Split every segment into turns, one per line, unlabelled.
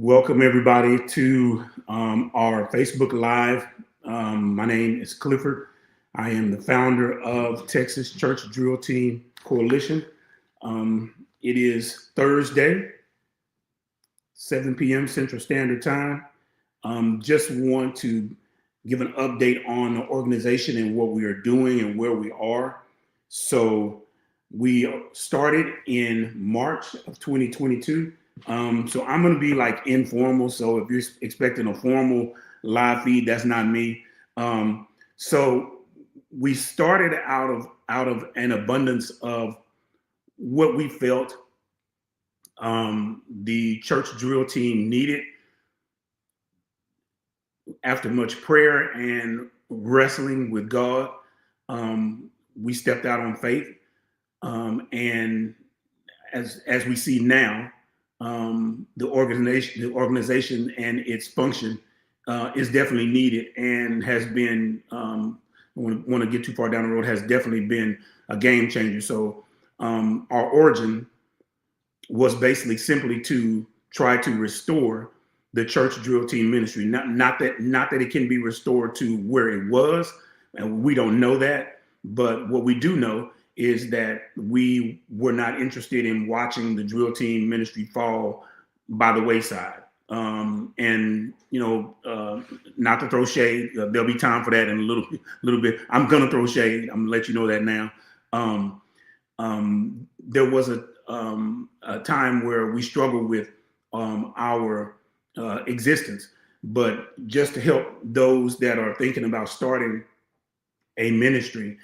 Welcome everybody to our Facebook Live. My name is Clifford. I am the founder of Texas Church Drill Team Coalition. It is Thursday, 7 p.m. Central Standard Time. Just want to give an update on the organization and what we are doing and where we are. So we started in March of 2022. So I'm going to be like informal. So if you're expecting a formal live feed, that's not me. So we started out of an abundance of what we felt the church drill team needed. After much prayer and wrestling with God, we stepped out on faith, and as we see now, the organization and its function is definitely needed and has been. I want to get too far down the road. Has definitely been a game changer. So our origin was basically simply to try to restore the church drill team ministry. Not that it can be restored to where it was, and we don't know that. But what we do know is that we were not interested in watching the drill team ministry fall by the wayside. And not to throw shade, there'll be time for that in a little bit. I'm gonna throw shade. I'm gonna let you know that now. There was a time where we struggled with our existence, but just to help those that are thinking about starting a ministry,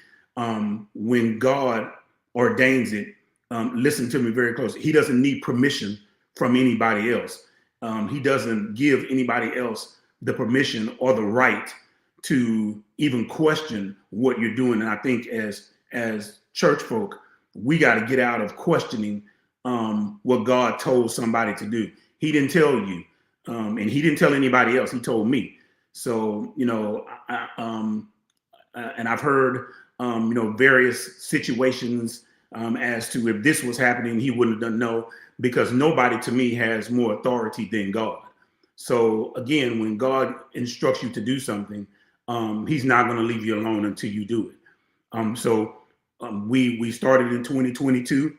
when God ordains it, listen to me very closely. He doesn't need permission from anybody else. He doesn't give anybody else the permission or the right to even question what you're doing. And I think as church folk, we got to get out of questioning what God told somebody to do. He didn't tell you, and he didn't tell anybody else. He told me. So, and I've heard, various situations as to if this was happening, he wouldn't have done no, because nobody to me has more authority than God. So again, when God instructs you to do something, he's not going to leave you alone until you do it. So we started in 2022.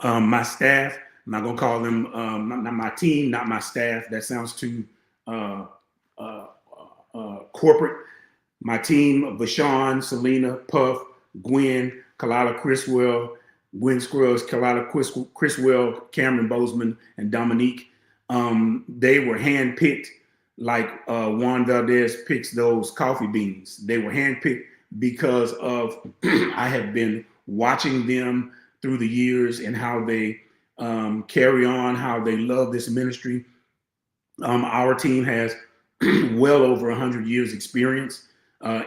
My staff, I'm not going to call them, not my team, not my staff. That sounds too corporate. My team: Vashawn, Selena, Puff, Gwen, Kalila Criswell, Gwen Scruggs, Kalila Criswell, Cameron Bozeman, and Dominique. They were handpicked like Juan Valdez picks those coffee beans. They were handpicked because of I have been watching them through the years and how they carry on, how they love this ministry. Our team has well over 100 years experience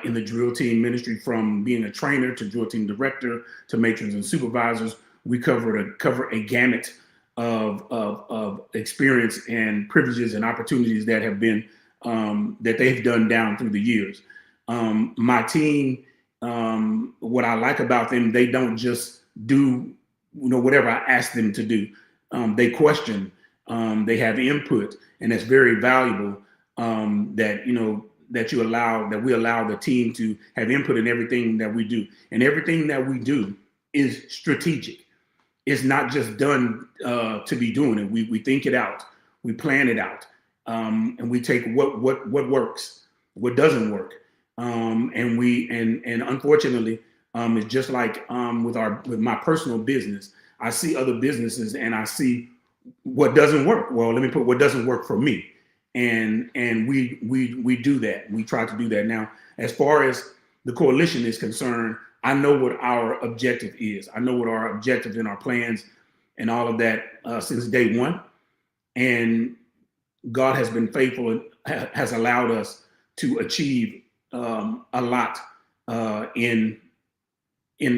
in the drill team ministry, from being a trainer to drill team director to matrons and supervisors. We cover a gamut of experience and privileges and opportunities that have been that they've done down through the years. My team, what I like about them, they don't just do whatever I ask them to do. They question, they have input, and it's very valuable that we allow the team to have input in everything that we do. And everything that we do is strategic. It's not just done to be doing it. We think it out, we plan it out, and we take what works, what doesn't work, and unfortunately, it's just like with my personal business. I see other businesses and I see what doesn't work. Well, let me put what doesn't work for me. And we do that. We try to do that. Now, as far as the coalition is concerned, I know what our objective is. I know what our objectives and our plans and all of that since day one. And God has been faithful and has allowed us to achieve a lot in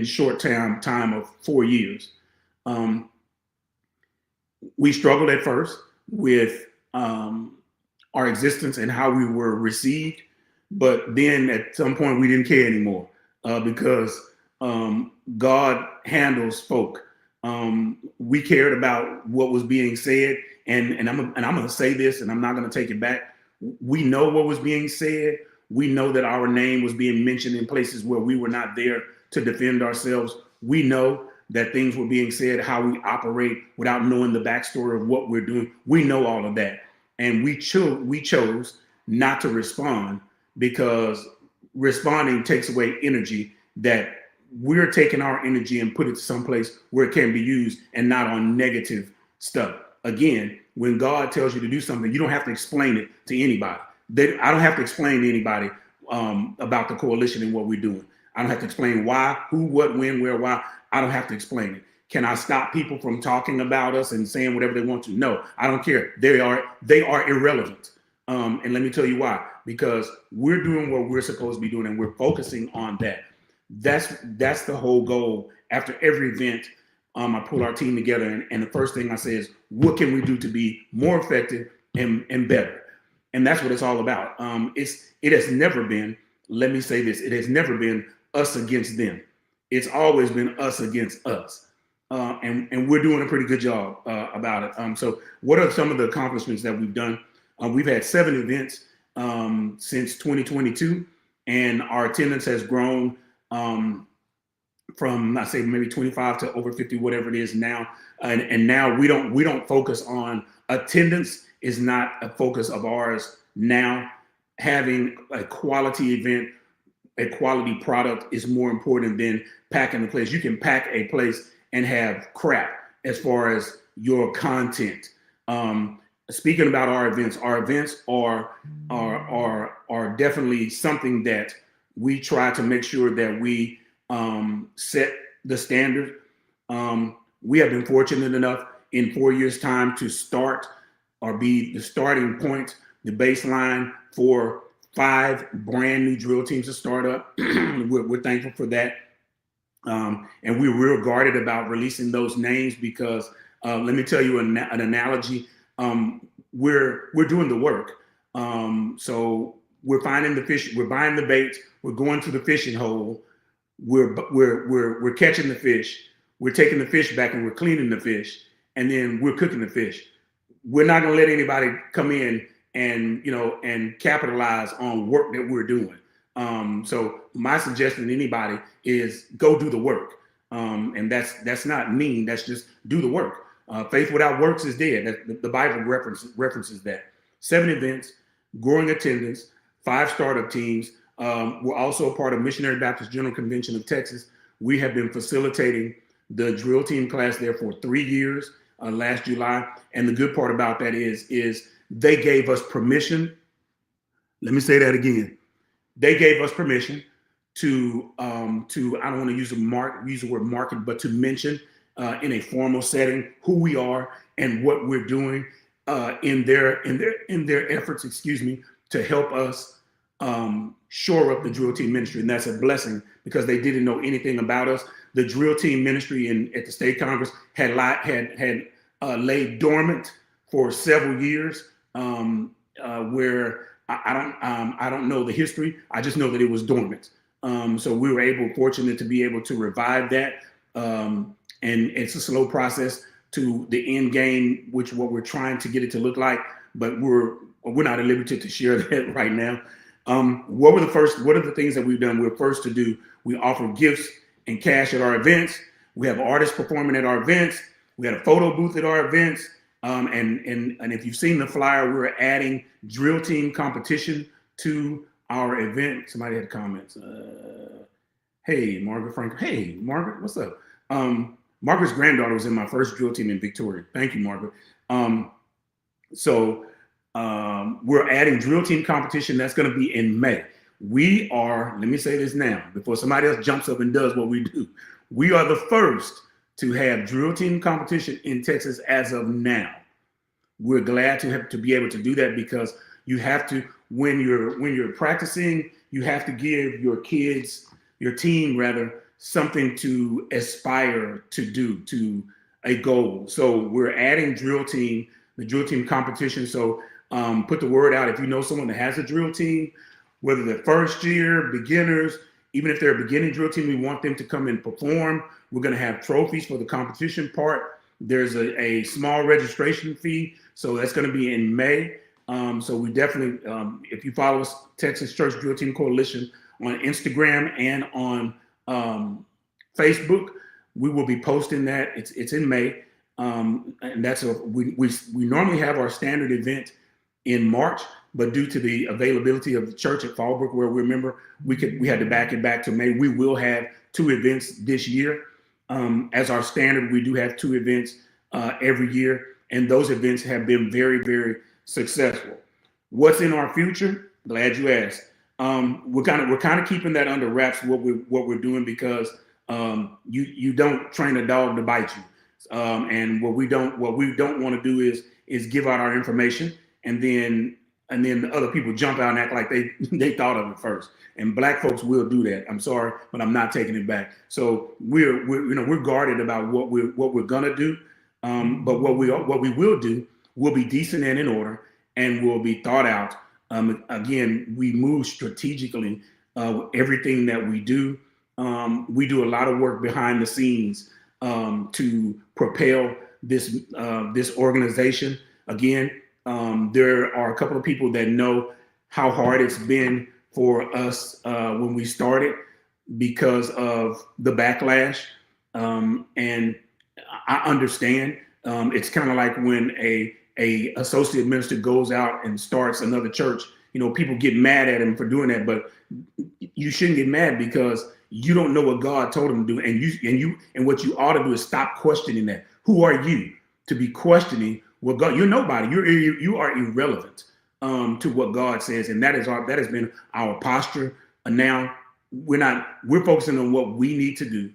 short time of 4 years. We struggled at first with our existence and how we were received, but then at some point we didn't care anymore because God handles folk. We cared about what was being said, And I'm going to say this, and I'm not going to take it back. We know what was being said. We know that our name was being mentioned in places where we were not there to defend ourselves. We know that things were being said, how we operate without knowing the backstory of what we're doing. We know all of that. And we chose not to respond, because responding takes away energy that we're taking our energy and put it someplace where it can be used, and not on negative stuff. Again, when God tells you to do something, you don't have to explain it to anybody. I don't have to explain to anybody about the coalition and what we're doing. I don't have to explain why, who, what, when, where, why. I don't have to explain it. Can I stop people from talking about us and saying whatever they want to? No, I don't care. They are irrelevant. And let me tell you why. Because we're doing what we're supposed to be doing, and we're focusing on that. That's the whole goal. After every event, I pull our team together, and the first thing I say is, what can we do to be more effective and better? And that's what it's all about. It has never been, let me say this, it has never been us against them. It's always been us against us. And we're doing a pretty good job about it. So what are some of the accomplishments that we've done? We've had 7 events since 2022, and our attendance has grown from, I say, maybe 25 to over 50, whatever it is now. And now we don't focus on attendance. Is not a focus of ours now. Having a quality event, a quality product is more important than packing the place. You can pack a place and have crap as far as your content. Speaking about our events are definitely something that we try to make sure that we set the standard. We have been fortunate enough in 4 years' time to start or be the starting point, the baseline for 5 brand new drill teams to start up. We're thankful for that. And we're real guarded about releasing those names because let me tell you an analogy. We're doing the work. So we're finding the fish, we're buying the bait, we're going to the fishing hole, we're catching the fish, we're taking the fish back and we're cleaning the fish, and then we're cooking the fish. We're not going to let anybody come in and capitalize on work that we're doing. So my suggestion to anybody is go do the work. And that's not mean. That's just do the work. Faith without works is dead. The Bible references that. 7 events, growing attendance, 5 startup teams. We're also a part of Missionary Baptist General Convention of Texas. We have been facilitating the drill team class there for 3 years. Last July. And the good part about that is they gave us permission. Let me say that again. They gave us permission to I don't want to use the word market, but to mention in a formal setting who we are and what we're doing in their efforts, to help us shore up the drill team ministry. And that's a blessing because they didn't know anything about us. The drill team ministry at the state Congress had laid dormant for several years, where I don't know the history. I just know that it was dormant. So we were fortunate to be able to revive that. And it's a slow process to the end game, which what we're trying to get it to look like, but we're not at liberty to share that right now. What are the things that we've done? We're first to do, we offer gifts and cash at our events. We have artists performing at our events. We had a photo booth at our events. And if you've seen the flyer, we're adding drill team competition to our event. Somebody had comments. Hey, Margaret Frank. Hey, Margaret, what's up? Margaret's granddaughter was in my first drill team in Victoria. Thank you, Margaret. So we're adding drill team competition. That's going to be in May. We are, let me say this now, before somebody else jumps up and does what we do. We are the first to have drill team competition in Texas as of now. We're glad to be able to do that because you have to, when you're practicing, you have to give your kids, your team rather, something to aspire to do, to a goal. So we're adding the drill team competition. So put the word out. If you know someone that has a drill team, whether they're first year, beginners, even if they're a beginning drill team, we want them to come and perform. We're going to have trophies for the competition part. There's a small registration fee, so that's going to be in May. So we definitely, if you follow us, Texas Church Drill Team Coalition on Instagram and on Facebook, we will be posting that. It's in May, and that's we normally have our standard event in March, but due to the availability of the church at Fallbrook, where we remember we had to back it back to May. We will have 2 events this year. As our standard, we do have 2 events every year, and those events have been very, very successful. What's in our future? Glad you asked. We're kind of keeping that under wraps what we're doing, because you don't train a dog to bite you, and what we don't want to do is give out our information and then other people jump out and act like they thought of it first. And Black folks will do that. I'm sorry, but I'm not taking it back. So we're guarded about what we're gonna do. But what we will do will be decent and in order, and will be thought out. Again, we move strategically. Everything that we do a lot of work behind the scenes to propel this organization. Again, there are a couple of people that know how hard it's been for us when we started because of the backlash. And I understand. It's kind of like when a associate minister goes out and starts another church. People get mad at him for doing that, but you shouldn't get mad, because you don't know what God told him to do, and what you ought to do is stop questioning that. Who are you to be questioning what God? You're nobody. You are irrelevant to what God says, and that has been our posture. And now we're focusing on what we need to do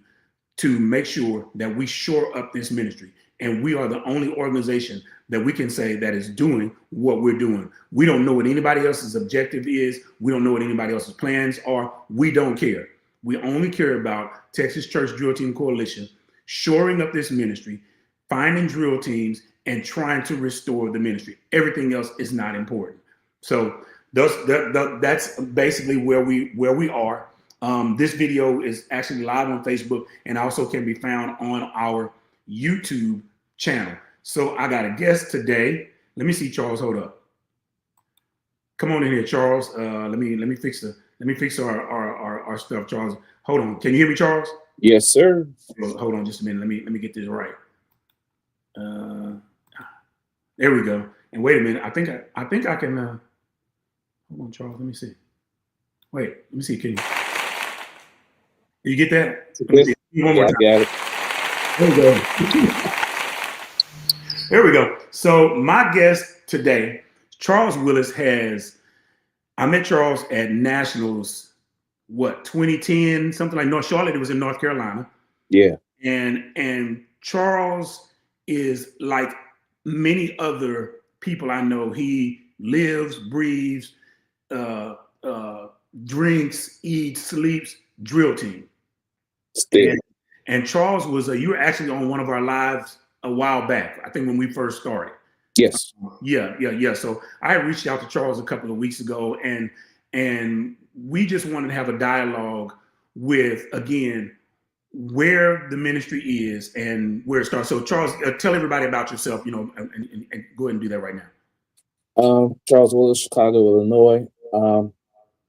to make sure that we shore up this ministry. And we are the only organization that we can say that is doing what we're doing. We don't know what anybody else's objective is. We don't know what anybody else's plans are. We don't care. We only care about Texas Church Drill Team Coalition shoring up this ministry, finding drill teams, and trying to restore the ministry. Everything else is not important. So that's basically where we are. This video is actually live on Facebook and also can be found on our YouTube channel. So I got a guest today. Let me see, Charles. Hold up. Come on in here, Charles. Let me fix our stuff, Charles. Hold on. Can you hear me, Charles?
Yes, sir.
Hold on just a minute. Let me get this right. There we go. And wait a minute. I think I can. Hold on, Charles. Let me see. Wait. Let me see. Can you get that? Let me see. One more time.
I got it.
There we go. There we go. So my guest today, Charles Willis, I met Charles at Nationals, 2010, something like North Charlotte. It was in North Carolina.
Yeah.
And Charles is like many other people I know. He lives, breathes, drinks, eats, sleeps, drill team. And Charles you were actually on one of our lives a while back, I think when we first started.
Yes.
Yeah. So I reached out to Charles a couple of weeks ago, and we just wanted to have a dialogue with, again, where the ministry is and where it starts. So Charles, tell everybody about yourself, and go ahead and do that right now.
Charles Willis, Chicago, Illinois.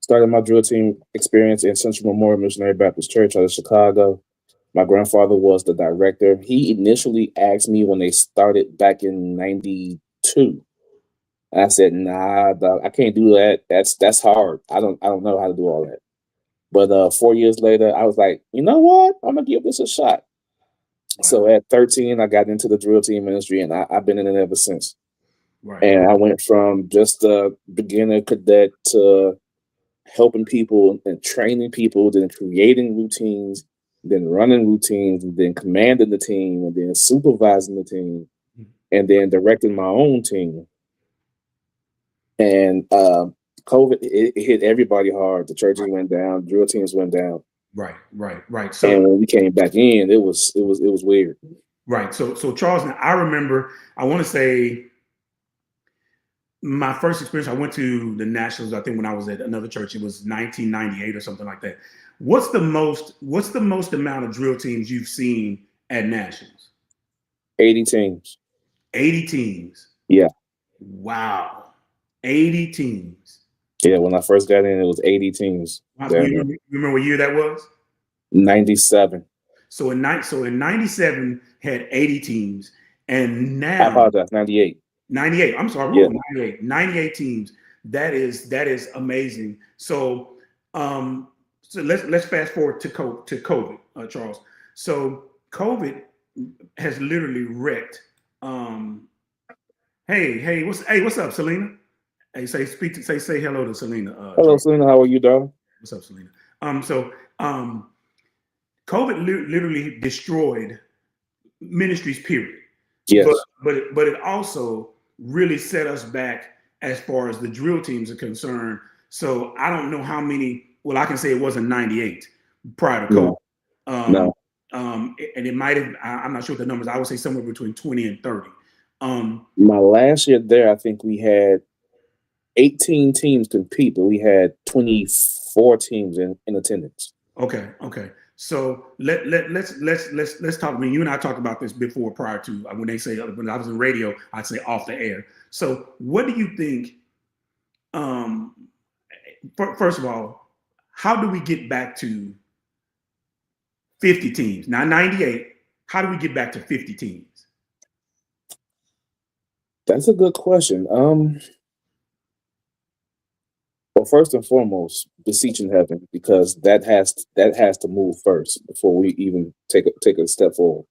Started my drill team experience in Central Memorial Missionary Baptist Church out of Chicago. My grandfather was the director. He initially asked me when they started back in '92. I said, "Nah, I can't do that. That's hard. I don't know how to do all that." But 4 years later, I was like, you know what? I'm gonna give this a shot. Wow. So at 13, I got into the drill team ministry, and I've been in it ever since. Right. And I went from just a beginner cadet to helping people and training people, then creating routines, then running routines, and then commanding the team, and then supervising the team, and then directing my own team. And COVID, it hit everybody hard. The churches went down, drill teams went down. Right. So, and when we came back in, it was weird.
Right. So Charles, I remember, I want to say my first experience, I went to the Nationals, I think when I was at another church, it was 1998 or something like that. What's the most amount of drill teams you've seen at Nationals?
80 teams.
80 teams.
Yeah.
Wow. 80 teams.
Yeah, when I first got in, it was 80 teams.
You remember what year that was?
97.
So in 97 had 80 teams, and
I
now
apologize, 98.
98. I'm sorry,
Yeah.
98 teams. That is amazing. So so let's fast forward to COVID, Charles. So COVID has literally wrecked. What's up, Selena? Hey, say hello to Selena.
Hello,
Charles.
Selena. How are you, darling?
What's up, Selena? COVID literally destroyed ministries, period.
Yes.
But it also really set us back as far as the drill teams are concerned. So I don't know how many. Well, I can say it wasn't 98 prior to COVID.
No.
And it might have. I'm not sure what the numbers. I would say somewhere between 20 and 30.
My last year there, I think we had 18 teams compete, but we had 24 teams in attendance.
Okay. So let's talk. I mean, you and I talked about this before, prior to when they say when I was in radio, I'd say off the air. So what do you think? First of all, how do we get back to 50 teams? Not 98. How do we get back to 50 teams?
That's a good question. Well, first and foremost, beseeching heaven, because that has to move first before we even take a step forward.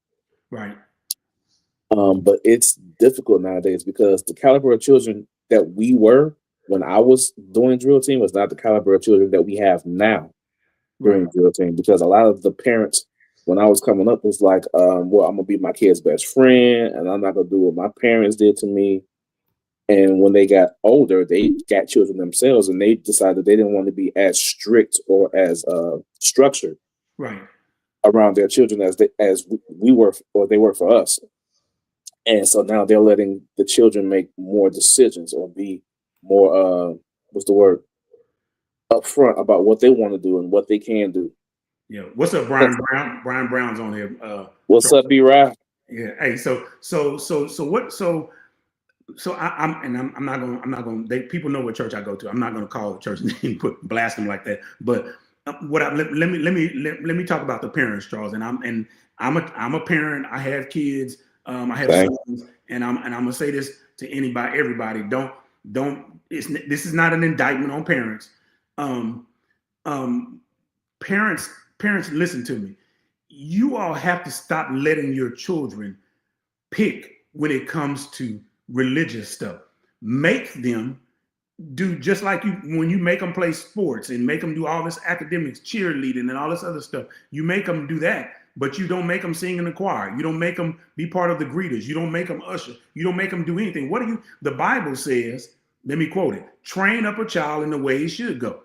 Right.
But it's difficult nowadays because the caliber of children that we were when I was doing drill team was not the caliber of children that we have now doing drill team. Because a lot of the parents, when I was coming up, was like, well, I'm gonna be my kid's best friend, and I'm not gonna do what my parents did to me. And when they got older, they got children themselves, and they decided they didn't want to be as strict or as structured around their children as we were or they were for us. And so now they're letting the children make more decisions or be more upfront about what they want to do and what they can do.
Yeah. What's up, Brian Brown? Brian Brown's on here.
What's up, B-Rye?
Yeah. Hey. So I'm not gonna. People know what church I go to. I'm not gonna call the church name, blast them like that. But let me talk about the parents, Charles. And I'm a parent. I have kids. I have sons, and I'm gonna say this to everybody. This is not an indictment on parents. Parents, listen to me. You all have to stop letting your children pick when it comes to religious stuff. Make them do just like when you make them play sports and make them do all this academics, cheerleading, and all this other stuff. You make them do that, but you don't make them sing in the choir. You don't make them be part of the greeters. You don't make them usher. You don't make them do anything. The Bible says, let me quote it, train up a child in the way he should go.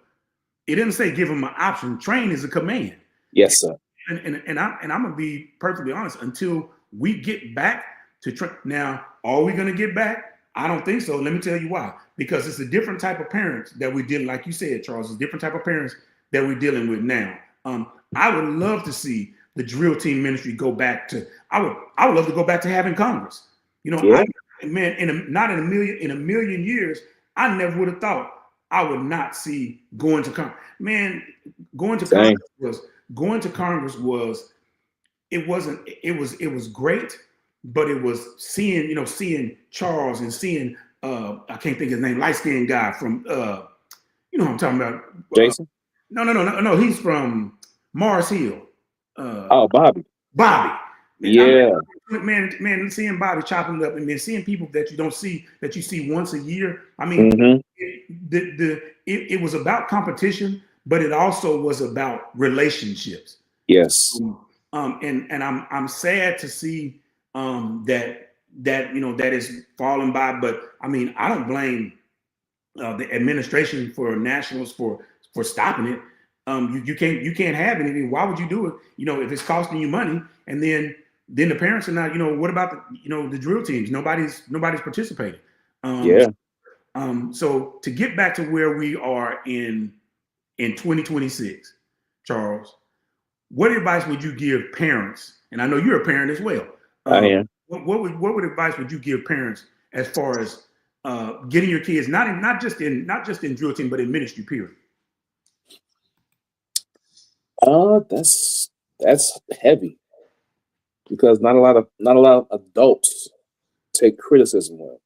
It didn't say give him an option. Train is a command.
Yes, sir.
And I'm gonna be perfectly honest. Until we get back to now, are we gonna get back? I don't think so. Let me tell you why. Because it's a different type of parents that we're dealing, like you said, Charles. It's a different type of parents that we're dealing with now. I would love to see the drill team ministry go back to. I would love to go back to having Congress. You know,
yeah.
Not in a million years, I never would have thought I would not see going to Congress. Man, going to Congress was it was great, but it was seeing Charles and seeing I can't think of his name, light-skinned guy from you know what I'm talking about.
Jason?
No, he's from Mars Hill.
Bobby. Yeah.
Man, seeing Bobby chopping it up and then seeing people that you see once a year. I mean, it was about competition, but it also was about relationships.
Yes.
And I'm sad to see that is falling by. But I mean, I don't blame the administration for Nationals for stopping it. You can't have anything. Why would you do it? If it's costing you money, and then the parents are not. What about the drill teams? Nobody's participating. So to get back to where we are in 2026, Charles, what advice would you give parents? And I know you're a parent as well.
I am.
what advice would you give parents as far as getting your kids not just in drill team but in ministry period?
That's heavy because not a lot of adults take criticism well.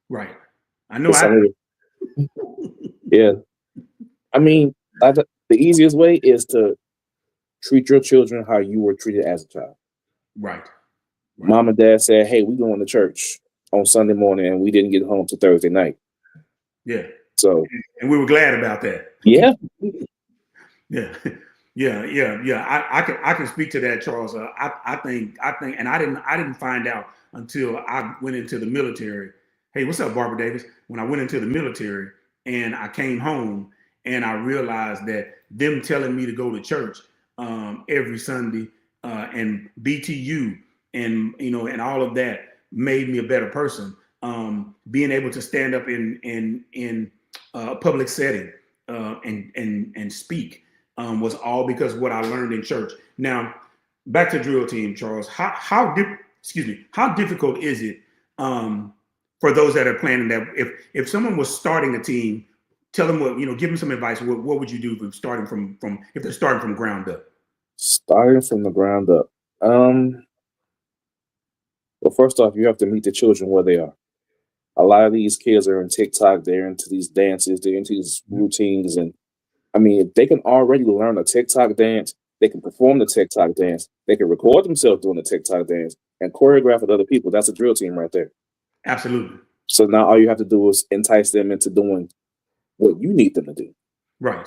Right. I know.
Yeah. I mean, the easiest way is to treat your children how you were treated as a child.
Right.
Mom and dad said, "Hey, we going to church on Sunday morning," and we didn't get home till Thursday night.
Yeah.
So,
and we were glad about that.
Yeah.
Yeah. I can speak to that, Charles. I think, and I didn't find out until I went into the military. Hey, what's up, Barbara Davis? When I went into the military and I came home and I realized that them telling me to go to church every Sunday and BTU and all of that made me a better person. Being able to stand up in a public setting and speak was all because of what I learned in church. Now, back to drill team, Charles. How difficult is it for those that are planning that? If someone was starting a team, tell them give them some advice. What would you do if they're starting from ground up?
Starting from the ground up. Well, first off, you have to meet the children where they are. A lot of these kids are in TikTok. They're into these dances. They're into these routines. And I mean, if they can already learn a TikTok dance, they can perform the TikTok dance. They can record themselves doing the TikTok dance and choreograph with other people. That's a drill team right there.
Absolutely.
So now all you have to do is entice them into doing what you need them to do.
Right.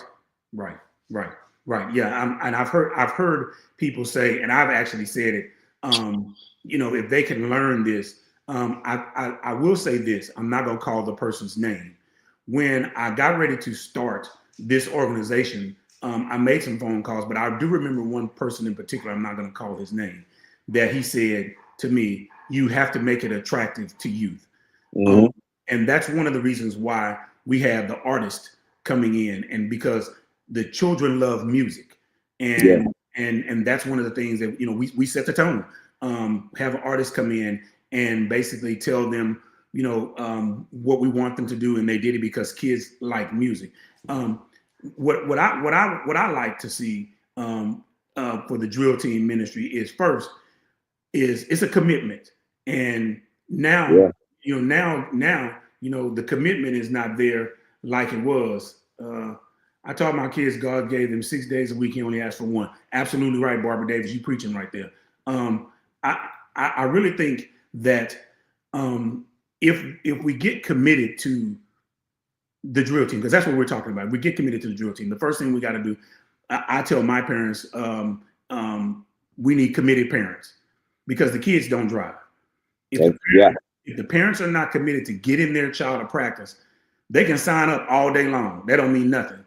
Yeah. And I've heard people say, and I've actually said it, if they can learn this, I will say this, I'm not going to call the person's name. When I got ready to start this organization, I made some phone calls, but I do remember one person in particular, I'm not going to call his name, that he said to me, you have to make it attractive to youth.
Mm-hmm.
And that's one of the reasons why we have the artist coming in, and because the children love music. And that's one of the things that, we set the tone, have artists come in and basically tell them, what we want them to do. And they did it because kids like music. What I like to see for the drill team ministry is first is it's a commitment. And now, the commitment is not there like it was. I taught my kids God gave them 6 days a week. He only asked for one. Absolutely right, Barbara Davis. You preaching right there. I really think that if we get committed to the drill team, because that's what we're talking about, we get committed to the drill team. The first thing we got to do, I tell my parents, we need committed parents because the kids don't drive. If the parents are not committed to getting their child to practice, they can sign up all day long. That don't mean nothing.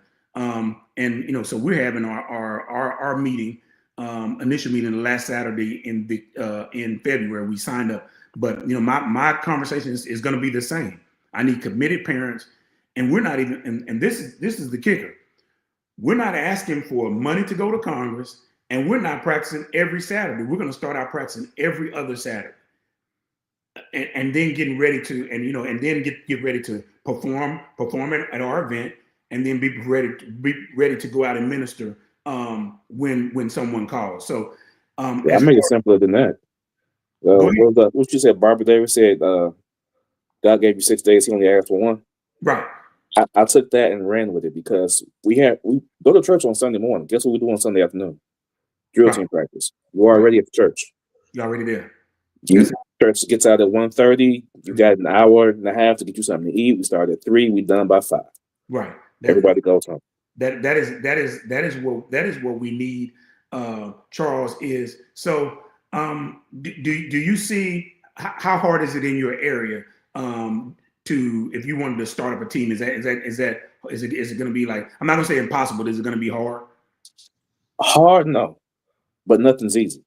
So we're having our meeting, initial meeting last Saturday in February. We signed up, but my conversation is going to be the same. I need committed parents, and we're not even. And this is the kicker. We're not asking for money to go to Congress, and we're not practicing every Saturday. We're going to start out practicing every other Saturday, and then getting ready to get ready to perform at our event, and then be ready to go out and minister when someone calls. So
I make it simpler than that. What you said, Barbara Davis said, God gave you 6 days. He only asked for one.
Right.
I took that and ran with it because we go to church on Sunday morning. Guess what we do on Sunday afternoon? Drill team practice. You're already at the church.
You're already there.
Church gets out at 1:30. You got an hour and a half to get you something to eat. We start at 3. We done by 5.
Right.
Everybody goes home.
That is what we need. Charles is so. Do you see how hard is it in your area if you wanted to start up a team? Is it going to be like, I'm not going to say impossible. Is it going to be hard?
Hard, no, but nothing's easy.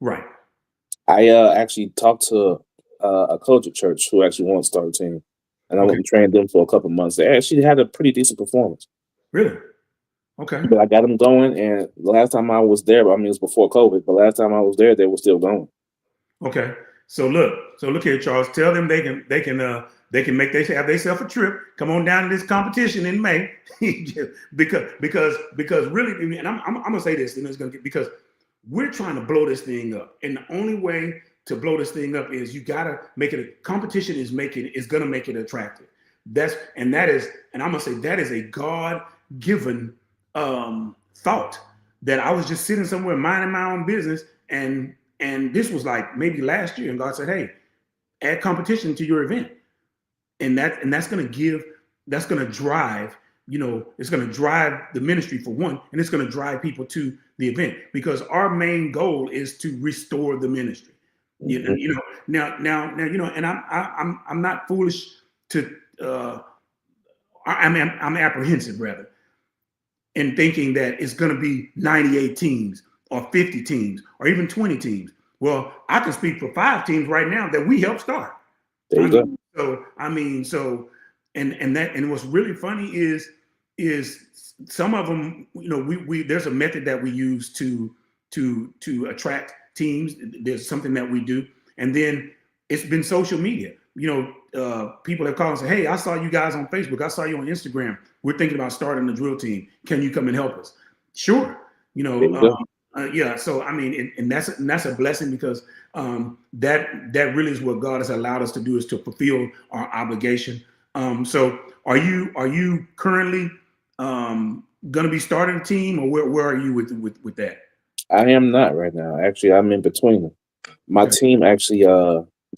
Right.
I actually talked to a coach at church who actually wanted to start a team, and I went and trained them for a couple of months. They actually had a pretty decent performance.
Really? Okay.
But I got them going, and the last time I was there, it was before COVID, but last time I was there, they were still going.
Okay. So look here, Charles. Tell them they can have themselves a trip. Come on down to this competition in May, because really, and I'm gonna say this, and it's gonna get, because we're trying to blow this thing up, and the only way to blow this thing up is you gotta make it. Competition is gonna make it attractive. And I'm gonna say that is a God-given thought, that I was just sitting somewhere minding my own business, and this was like maybe last year, and God said, hey, add competition to your event. And that's going to drive, it's going to drive the ministry for one, and it's going to drive people to the event, because our main goal is to restore the ministry. Now, and I'm not foolish to, I'm apprehensive rather, in thinking that it's going to be 98 teams or 50 teams or even 20 teams. Well, I can speak for 5 teams right now that we helped start.
There you go.
And what's really funny is some of them, we there's a method that we use to attract teams. There's something that we do, and then it's been social media. People have called and said, hey, I saw you guys on Facebook. I saw you on Instagram. We're thinking about starting a drill team. Can you come and help us? Sure. Yeah. So, I mean, and that's a blessing, because that really is what God has allowed us to do, is to fulfill our obligation. So are you currently going to be starting a team, or where are you with that?
I am not right now. Actually, I'm in between them. My team actually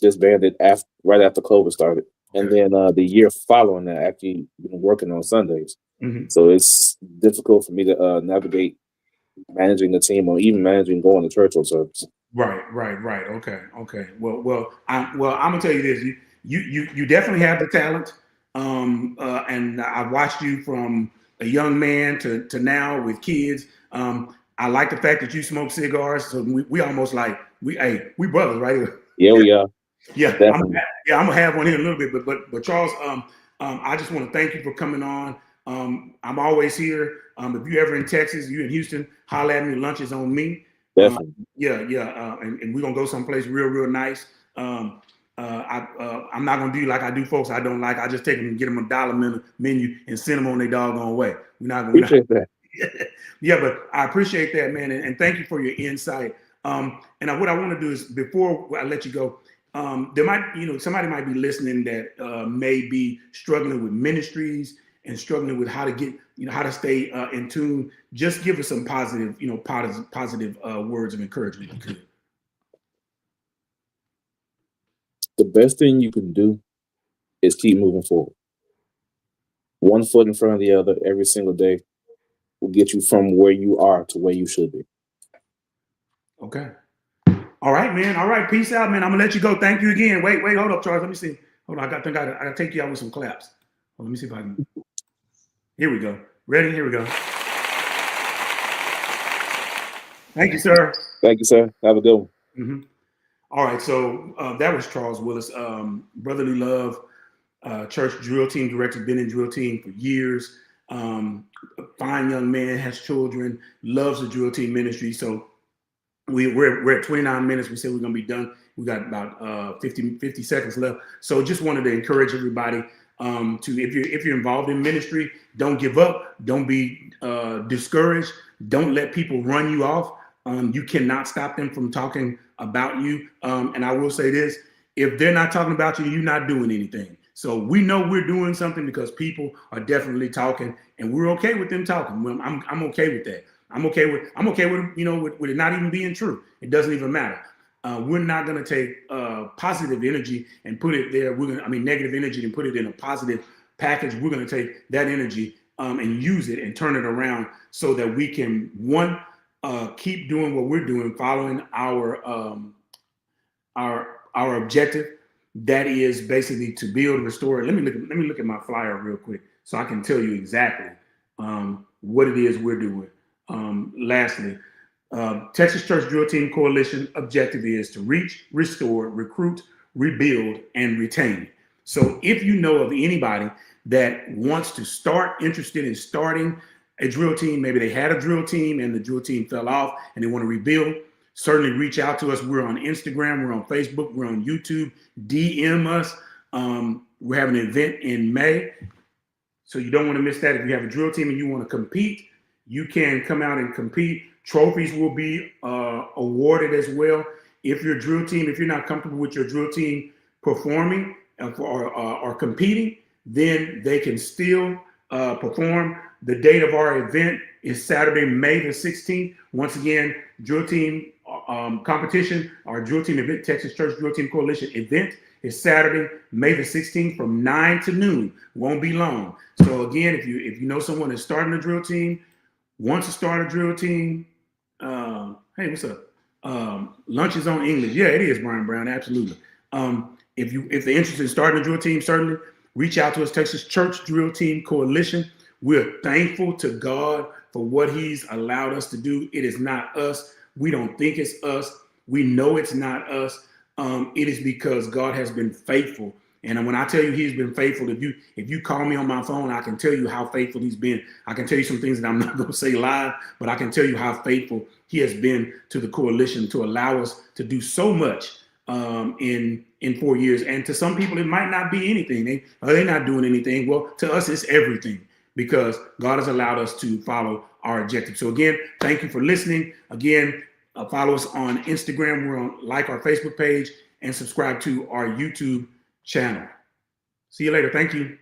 disbanded right after COVID started. And then the year following that, actually been working on Sundays. Mm-hmm. So it's difficult for me to navigate managing the team, or even managing going to church on service.
Right. Okay. Well, I'm gonna tell you this: you definitely have the talent, and I've watched you from a young man to now with kids. I like the fact that you smoke cigars, so we almost like we brothers, right?
Yeah, we are.
Yeah, I'm gonna have one here in a little bit, but Charles, I just want to thank you for coming on. I'm always here. If you ever in Texas, you in Houston, holler at me. Lunch is on me.
Definitely.
And we're gonna go someplace real nice. I'm not gonna do like I do folks I don't like. I just take them and get them a dollar menu and send them on their doggone way.
Appreciate that.
Yeah, but I appreciate that, man, and thank you for your insight. And what I want to do is, before I let you go, there might, somebody might be listening that may be struggling with ministries and struggling with how to get, how to stay in tune. Just give us some positive, positive words of encouragement if you could.
The best thing you can do is keep moving forward. One foot in front of the other every single day will get you from where you are to where you should be.
Okay. All right, man. All right. Peace out, man. I'm gonna let you go. Thank you again. Wait, hold up, Charles. Let me see. Hold on. I gotta take you out with some claps. Let me see if I can. Here we go. Ready? Here we go. Thank you, sir.
Thank you, sir. Have a good one.
Mm-hmm. All right. So that was Charles Willis, Brotherly Love, church drill team director, been in drill team for years. Fine young man, has children, loves the drill team ministry. So we're at 29 minutes. We said we're going to be done. We got about 50 seconds left. So just wanted to encourage everybody to, if you're involved in ministry, don't give up. Don't be discouraged. Don't let people run you off. You cannot stop them from talking about you. And I will say this: if they're not talking about you, you're not doing anything. So we know we're doing something because people are definitely talking, and we're okay with them talking. I'm okay with that. I'm okay with with it not even being true. It doesn't even matter. We're not going to take positive energy and put it there. Negative energy and put it in a positive package. We're going to take that energy and use it and turn it around so that we can, one, keep doing what we're doing, following our objective. That is basically to build, restore. Let me look at my flyer real quick so I can tell you exactly what it is we're doing. Lastly, Texas Church Drill Team Coalition objective is to reach, restore, recruit, rebuild, and retain. So if you know of anybody that wants to start, interested in starting a drill team, maybe they had a drill team and the drill team fell off and they want to rebuild, certainly reach out to us. We're on Instagram, we're on Facebook, we're on YouTube. DM us. We're having an event in May, so you don't want to miss that. If you have a drill team and you want to compete, you can come out and compete. Trophies will be awarded as well. If your drill team, if you're not comfortable with your drill team performing or competing, then they can still perform. The date of our event is Saturday, May the 16th. Once again, drill team competition, our drill team event, Texas Church Drill Team Coalition event is Saturday, May the 16th from 9 to noon. Won't be long. So again, if you know someone that's starting a drill team, wants to start a drill team, hey, what's up? Lunch is on English. Yeah, it is, Brian Brown. Absolutely. If they're interested in starting a drill team, certainly reach out to us, Texas Church Drill Team Coalition. We're thankful to God for what he's allowed us to do. It is not us. We don't think it's us. We know it's not us. It is because God has been faithful. And when I tell you he's been faithful, if you call me on my phone, I can tell you how faithful he's been. I can tell you some things that I'm not going to say live, but I can tell you how faithful he has been to the coalition to allow us to do so much in 4 years. And to some people, it might not be anything. They're not doing anything. Well, to us, it's everything, because God has allowed us to follow our objective. So again, thank you for listening. Again, follow us on Instagram. We're on our Facebook page, and subscribe to our YouTube channel. See you later. Thank you.